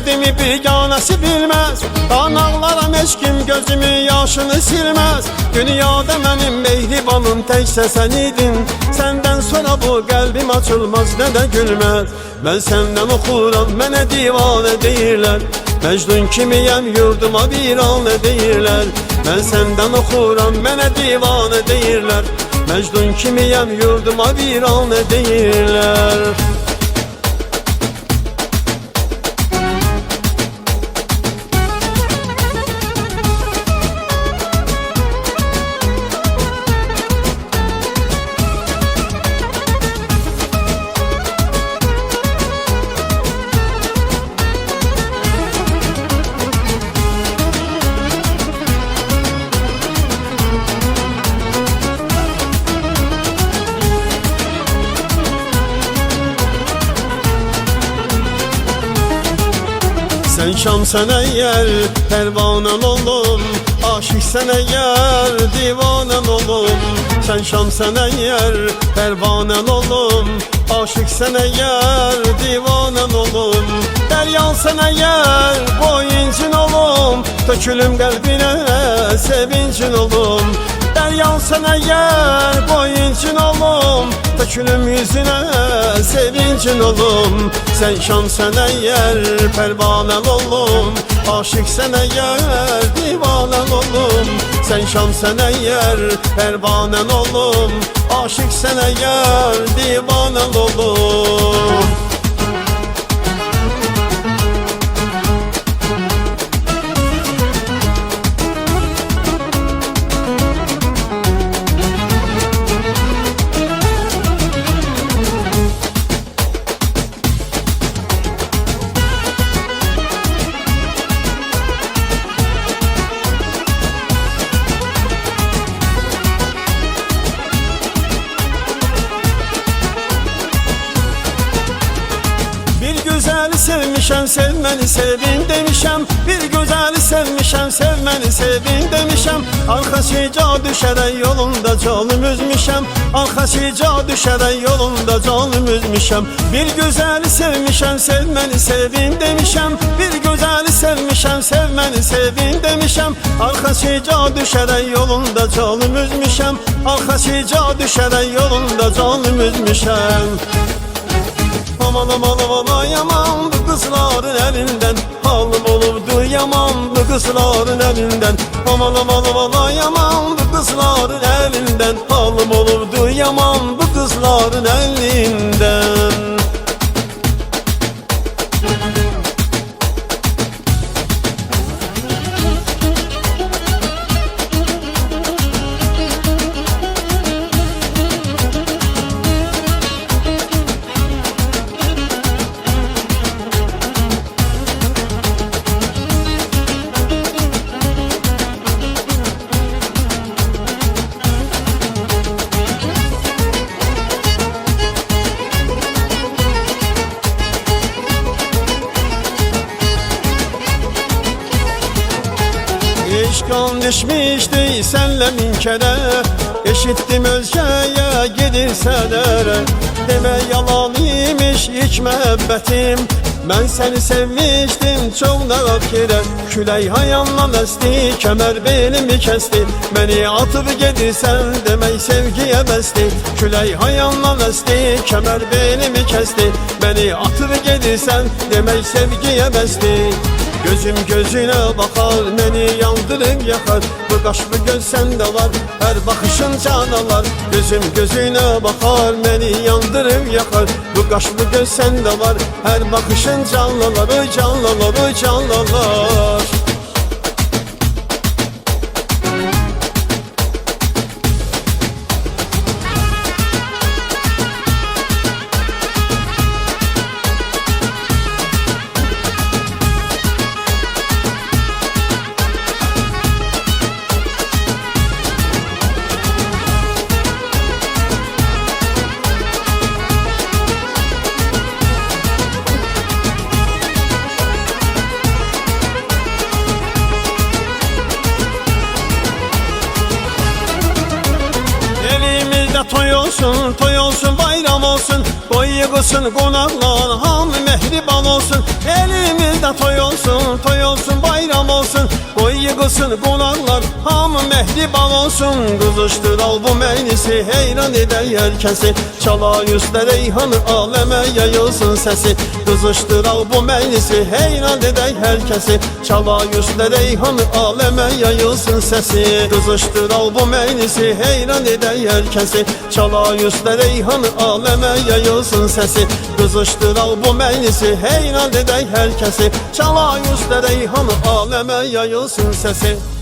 Derdimi biganəsi bilməz, danaqlaram heç kim gözümün yaşını silməz. Dünyada mənim mehribanım təkcə sən idin, səndən sonra bu qəlbim açılmaz, nə də gülməz. Mən səndən oxuram, mənə divanə deyirlər, Məcnun kimiyəm yurduma viranə deyirlər. Mən səndən oxuram, mənə divanə deyirlər, Məcnun kimiyəm yurduma viranə deyirlər. Sen şamsan eğer pervanen olum, aşıksan eğer divanen olum. Sen şamsan eğer pervanen olum, aşıksan eğer divanen olum. Deryasan eğer boyincin olum, tökülüm kalbine sevincin olum. Deryasan eğer boyincin olum, tökülüm yüzüne sevincin olum. Sen şamsan eğer pervanen olum, aşıksan eğer divanen olum. Sen şamsan eğer pervanen olum, aşıksan eğer divanen olum. Güzeli sevmişəm, sevməni sevin demişəm. Bir gözəli sevmişəm, sevməni sevin demişəm. Arxasıca düşərək yolunda canım üzmüşəm, arxasıca düşərək yolunda canım üzmüşəm. Bir gözəli sevmişəm, sevməni sevin demişəm. Bir gözəli sevmişəm, sevməni sevin demişəm. Arxasıca düşərək yolunda canım üzmüşəm, arxasıca düşərək yolunda canım üzmüşəm. Aman aman aman yaman bu kızların elinden, halım olurdu yaman bu kızların elinden. Aman aman aman yaman bu kızların elinden, halım olurdu yaman bu kızların elinden. İşkan düşmüştü senle min kere, eşittim özgeye gidirselere. Deme yalan imiş ilk məhəbbətim, mən səni sevmişdim çok nafire. Külək hayanla esti, kemer belimi kesti, beni atıp gedirsen demek sevgiye besti. Külək hayanla esti, kemer belimi kesti, beni atıp gedirsen demek sevgiye besti. Gözüm gözüne bakar, beni yandırıp yakar. Bu kaş bu göz sende var, her bakışın canalar. Gözüm gözüne bakar, beni yandırıp yakar. Bu kaş bu göz sende var, her bakışın canlılar. Oy canlılar, oy canlılar. Toy olsun, toy olsun, bayram olsun, boy yığılsın, qonaqlar hamı mehriban olsun. Elimizde Evinizdə toy olsun, bayram olsun. Qoy yığılsın qonaqlar, hamı mehriban olsun. Qızışdıral bu məclisi, heyran edər hər kəsi. Çalay üstə reyhanı, aləmə yayılsın səsi. Qızışdıral bu məclisi, heyran edər hər kəsi. Çalay üstə reyhanı, aləmə yayılsın səsi. Qızışdıral bu məclisi, heyran edər hər kəsi. Çalay üstə reyhanı, aləmə yayılsın səsi. Qızışdıral bu məclisi, heyran edər hər kəsi. Çalay üstə reyhanı, aləmə yayılsın səsi.